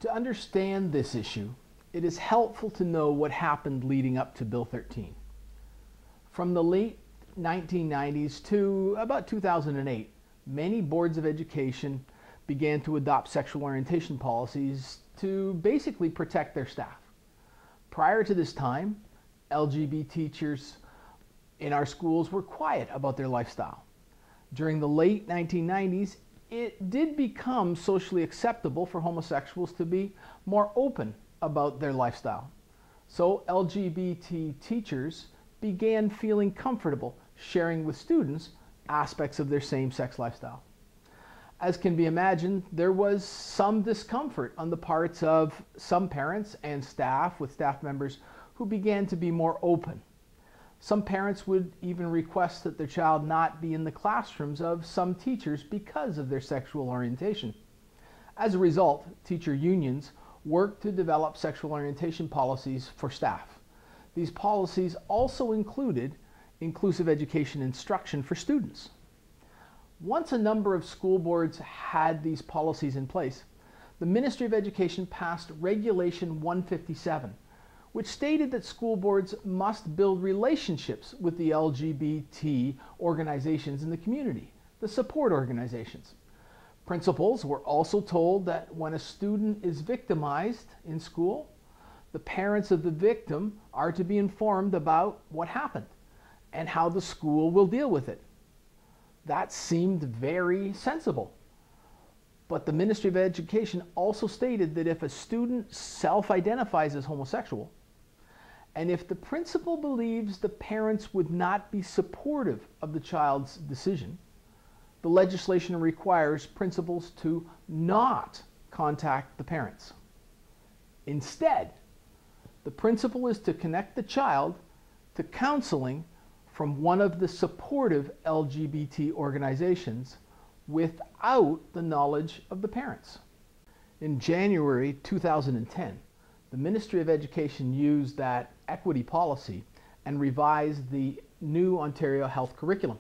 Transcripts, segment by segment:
To understand this issue, it is helpful to know what happened leading up to Bill 13. From the late 1990s to about 2008, many boards of education began to adopt sexual orientation policies to basically protect their staff. Prior to this time, LGBT teachers in our schools were quiet about their lifestyle. During the late 1990s, it did become socially acceptable for homosexuals to be more open about their lifestyle. So LGBT teachers began feeling comfortable sharing with students aspects of their same-sex lifestyle. As can be imagined, there was some discomfort on the parts of some parents and staff with staff members who began to be more open. Some parents would even request that their child not be in the classrooms of some teachers because of their sexual orientation. As a result, teacher unions worked to develop sexual orientation policies for staff. These policies also included inclusive education instruction for students. Once a number of school boards had these policies in place, the Ministry of Education passed Regulation 157, which stated that school boards must build relationships with the LGBT organizations in the community, the support organizations. Principals were also told that when a student is victimized in school, the parents of the victim are to be informed about what happened and how the school will deal with it. That seemed very sensible. But the Ministry of Education also stated that if a student self-identifies as homosexual, and if the principal believes the parents would not be supportive of the child's decision, the legislation requires principals to not contact the parents. Instead, the principal is to connect the child to counseling from one of the supportive LGBT organizations without the knowledge of the parents. In January 2010, the Ministry of Education used that equity policy and revised the new Ontario Health Curriculum.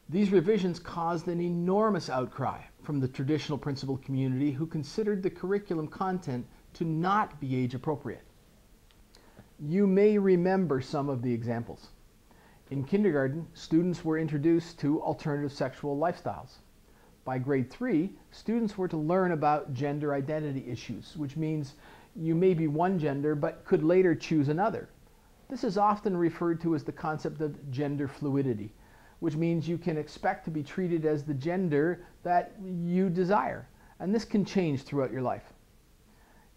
These revisions caused an enormous outcry from the traditional principal community who considered the curriculum content to not be age appropriate. You may remember some of the examples. In kindergarten, students were introduced to alternative sexual lifestyles. By grade 3, students were to learn about gender identity issues, which means you may be one gender but could later choose another. This is often referred to as the concept of gender fluidity, which means you can expect to be treated as the gender that you desire, and this can change throughout your life.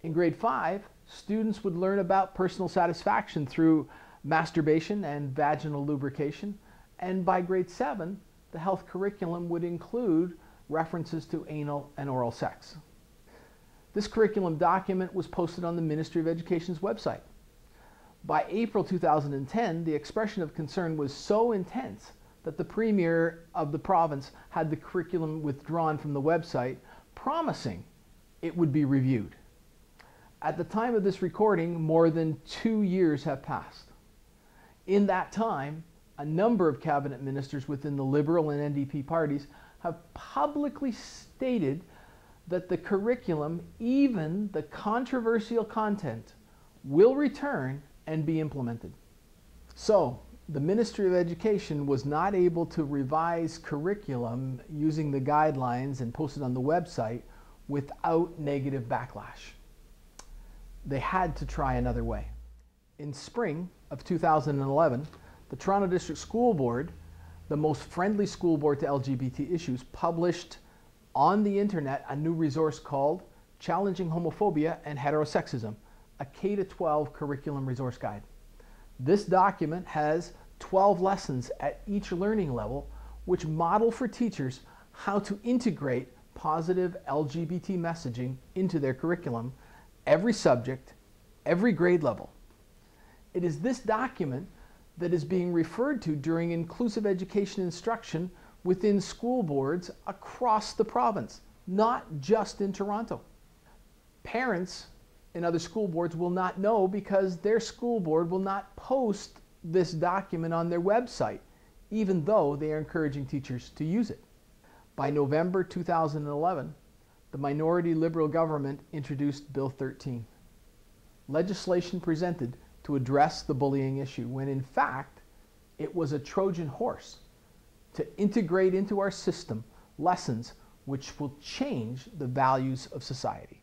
In grade 5, students would learn about personal satisfaction through masturbation and vaginal lubrication, and by grade 7, the health curriculum would include references to anal and oral sex. This curriculum document was posted on the Ministry of Education's website. By April 2010, the expression of concern was so intense that the Premier of the province had the curriculum withdrawn from the website, promising it would be reviewed. At the time of this recording, more than 2 years have passed. In that time, a number of cabinet ministers within the Liberal and NDP parties have publicly stated that the curriculum, even the controversial content, will return and be implemented. So, the Ministry of Education was not able to revise curriculum using the guidelines and post it on the website without negative backlash. They had to try another way. In spring of 2011, the Toronto District School Board, the most friendly school board to LGBT issues, published on the internet a new resource called Challenging Homophobia and Heterosexism, a K-12 curriculum resource guide. This document has 12 lessons at each learning level which model for teachers how to integrate positive LGBT messaging into their curriculum, every subject, every grade level. It is this document that is being referred to during inclusive education instruction within school boards across the province, not just in Toronto. Parents in other school boards will not know because their school board will not post this document on their website, even though they are encouraging teachers to use it. By November 2011, the minority Liberal government introduced Bill 13, legislation presented to address the bullying issue, when in fact it was a Trojan horse to integrate into our system lessons which will change the values of society.